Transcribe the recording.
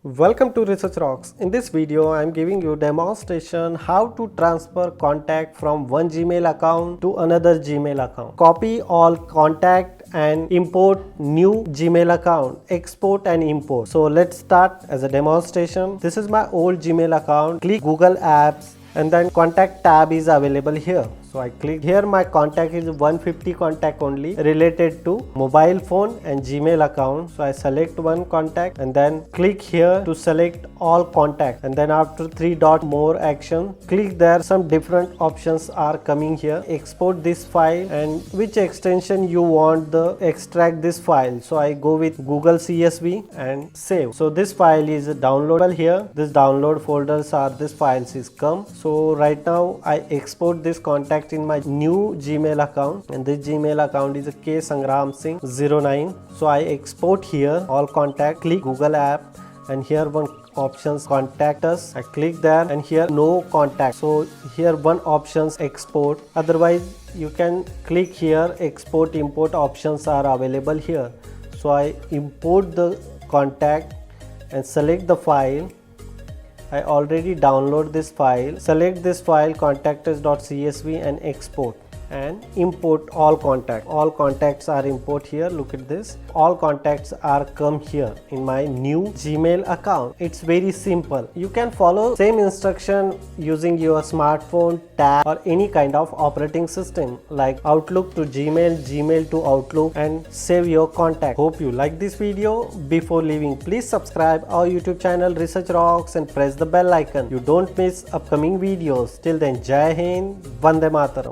Welcome to Research Rocks. In this video, I am giving you demonstration how to transfer contact from one Gmail account to another Gmail account. Copy all contact and import new Gmail account. Export and import. So let's start as a demonstration. This is my old Gmail account. Click Google Apps and then contact tab is available here. So I click here, my contact is 150 contact only related to mobile phone and Gmail account. So I select one contact and then click here to select all contact, and then after three dot more action, click there. Some different options are coming here. Export this file and which extension you want the extract this file. So I go with Google CSV and save. So this file is downloadable here. This download folders are this files is come. So right now I export this contact in my new Gmail account, and this Gmail account is a K Sangram Singh 09. So I export here all contact, click Google app, and here one options contact us. I click there and here no contact. So here one options export. Otherwise you can click here export import options are available here. So I import the contact and select the file. I already download this file. Select this file contacts.csv and export and import all contact. All contacts are import here. Look at this. All contacts are come here in my new Gmail account. It's very simple. You can follow same instruction using your smartphone, tab or any kind of operating system like Outlook to Gmail, Gmail to Outlook, and save your contact. Hope you like this video. Before leaving, please subscribe our YouTube channel Research Rocks and press the bell icon. You don't miss upcoming videos. Till then, Jai Hind, Vande Mataram.